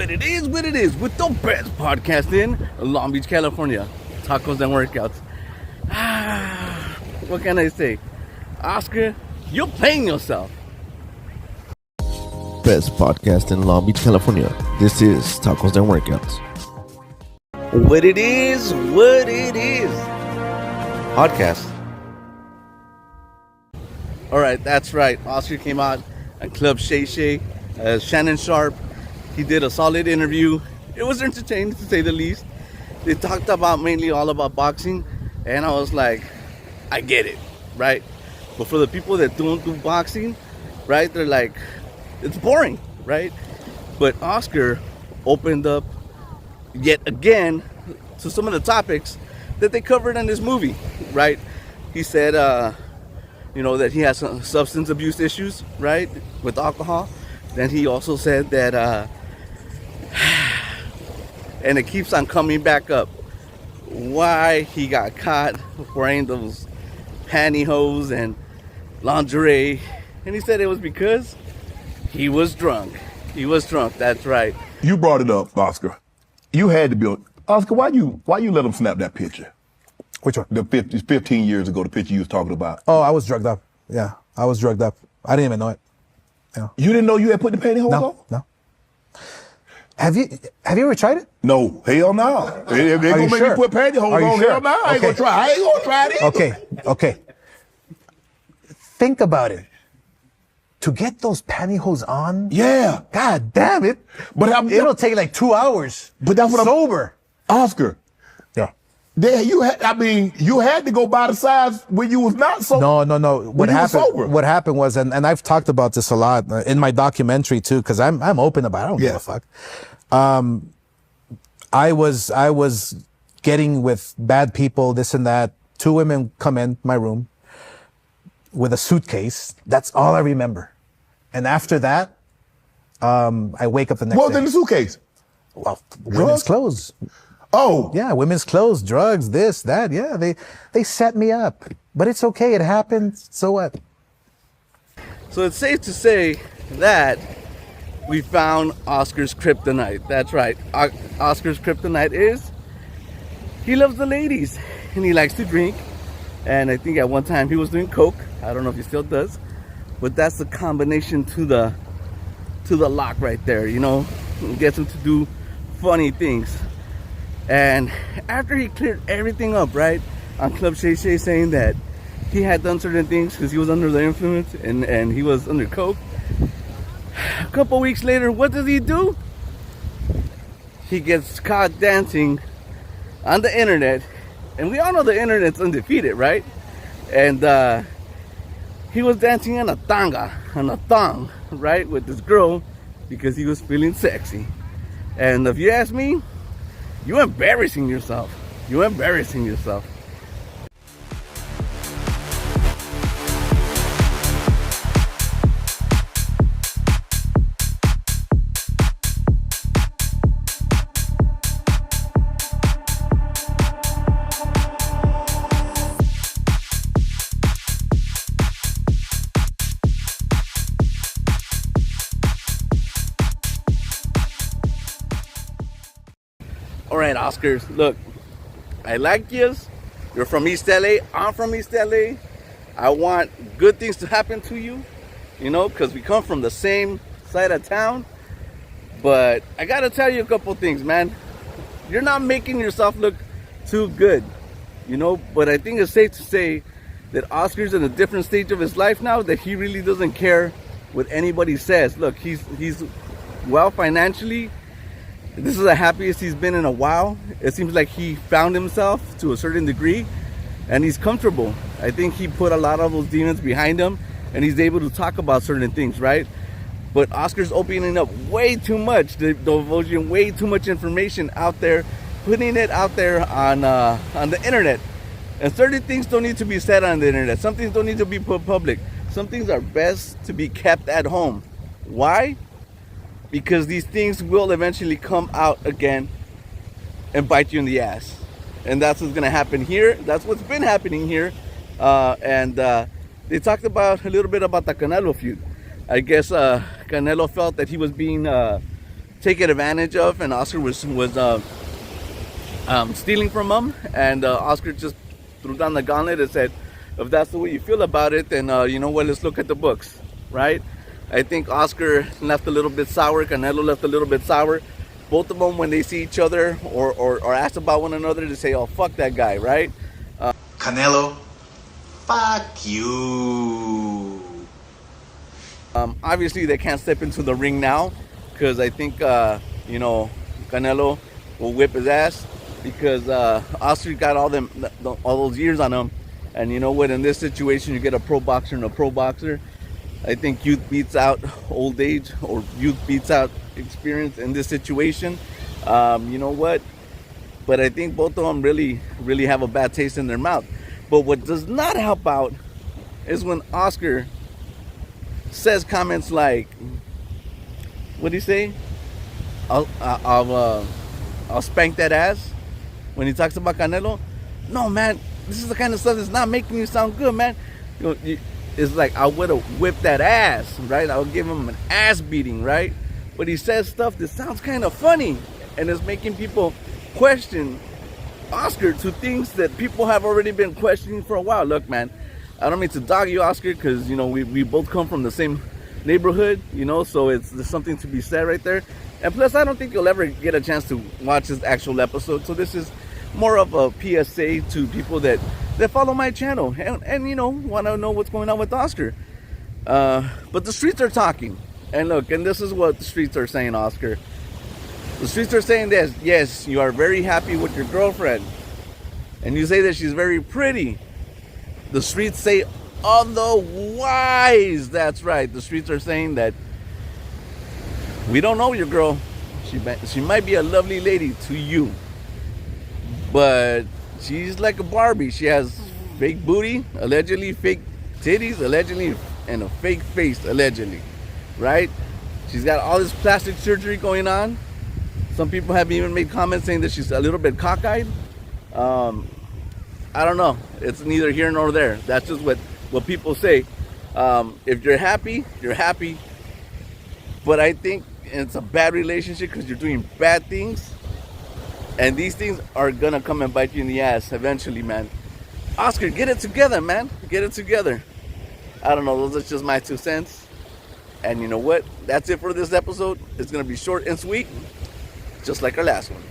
what it is with the best podcast in Long Beach, California. Tacos and workouts. What can I say? Oscar, you're playing yourself. Best podcast in Long Beach, California. This is Tacos and Workouts. What it is. Podcast. Alright, that's right. Oscar came out at Club Shay. Shannon Sharp. He did a solid interview. It was entertaining to say the least. They talked about mainly all about boxing, and I was like, I get it, right? But for the people that don't do boxing, right, they're like, it's boring, right? But Oscar opened up yet again to some of the topics that they covered in this movie, right? He said, that he has some substance abuse issues, right, with alcohol. Then he also said that, and it keeps on coming back up, why he got caught wearing those pantyhose and lingerie. And he said it was because he was drunk. That's right. You brought it up, Oscar. You had to be Oscar, why you let him snap that picture? Which one? The 15 years ago, the picture you was talking about. Oh, I was drugged up. Yeah, I was drugged up. I didn't even know it. Yeah. You didn't know you had put the pantyhose on? No. Have you ever tried it? No, hell no. If they gonna make me put pantyhose on, sure? hell no, I ain't gonna try it either. Okay. Think about it. To get those pantyhose on, yeah, god damn it! But it'll take like 2 hours. But that's what sober. Oscar. Yeah. You had to go by the size when you was not sober. No. What happened was, and I've talked about this a lot in my documentary too, because I'm open about it. I don't give a fuck. I was getting with bad people, this and that. 2 women come in my room with a suitcase. That's all I remember. And after that, I wake up the next day. What was in the suitcase? Well, women's clothes. Oh. Yeah, women's clothes, drugs, this, that. Yeah, they set me up. But it's okay. It happened. So what? So it's safe to say that we found Oscar's kryptonite. That's right. Oscar's kryptonite is he loves the ladies and he likes to drink. And I think at one time he was doing coke. I don't know if he still does. But that's the combination to the lock right there, It gets him to do funny things. And after he cleared everything up, right, on Club Shay saying that he had done certain things because he was under the influence and he was under coke. A couple weeks later, what does he do? He gets caught dancing on the internet. And we all know the internet's undefeated, right? And he was dancing on a thong, right, with this girl because he was feeling sexy. And if you ask me, you're embarrassing yourself. All right, Oscars, look, I like you. You're from East LA. I'm from East LA. I want good things to happen to you, because we come from the same side of town. But I got to tell you a couple things, man. You're not making yourself look too good, But I think it's safe to say that Oscar's in a different stage of his life now, that he really doesn't care what anybody says. Look, he's well financially. This is the happiest he's been in a while. It seems like he found himself to a certain degree and he's comfortable. I think he put a lot of those demons behind him and he's able to talk about certain things, right? But Oscar's opening up way too much, divulging way too much information out there, putting it out there on the internet. And certain things don't need to be said on the internet. Some things don't need to be put public. Some things are best to be kept at home. Why? Because these things will eventually come out again and bite you in the ass. And that's what's going to happen here. That's what's been happening here. And they talked a little bit about the Canelo feud. I guess Canelo felt that he was being taken advantage of, and Oscar was stealing from him, and Oscar just threw down the gauntlet and said, if that's the way you feel about it, then you know what, let's look at the books, right? I think Oscar left a little bit sour, Canelo left a little bit sour. Both of them, when they see each other or ask about one another, they say, oh, fuck that guy, right? Canelo, fuck you. Obviously, they can't step into the ring now because I think, you know, Canelo will whip his ass because Oscar got all those years on him. And you know what? In this situation, you get a pro boxer and a pro boxer. I think youth beats out old age, or youth beats out experience in this situation. You know what? But I think both of them really have a bad taste in their mouth. But what does not help out is when Oscar says comments like, what do you say? I'll spank that ass. When he talks about Canelo, no, man, this is the kind of stuff that's not making you sound good, man. You know, it's like, I would have whipped that ass, right? I would give him an ass beating, right? But he says stuff that sounds kind of funny, and it's making people question Oscar to things that people have already been questioning for a while. Look, man, I don't mean to dog you, Oscar, because, you know, we both come from the same neighborhood, you know, so there's something to be said right there. And plus, I don't think you'll ever get a chance to watch this actual episode, so this is more of a PSA to people that follow my channel and you know, want to know what's going on with Oscar. But the streets are talking, and look, and this is what the streets are saying, Oscar. The streets are saying this: yes, you are very happy with your girlfriend, and you say that she's very pretty. The streets say otherwise. That's right. The streets are saying that we don't know your girl. She might be a lovely lady to you, but she's like a Barbie. She has fake booty, allegedly, fake titties, allegedly, and a fake face, allegedly, right? She's got all this plastic surgery going on. Some people have even made comments saying that she's a little bit cockeyed. I don't know. It's neither here nor there. That's just what people say. If you're happy, you're happy. But I think it's a bad relationship because you're doing bad things. And these things are going to come and bite you in the ass eventually, man. Oscar, get it together, man. Get it together. I don't know. Those are just my 2 cents. And you know what? That's it for this episode. It's going to be short and sweet, just like our last one.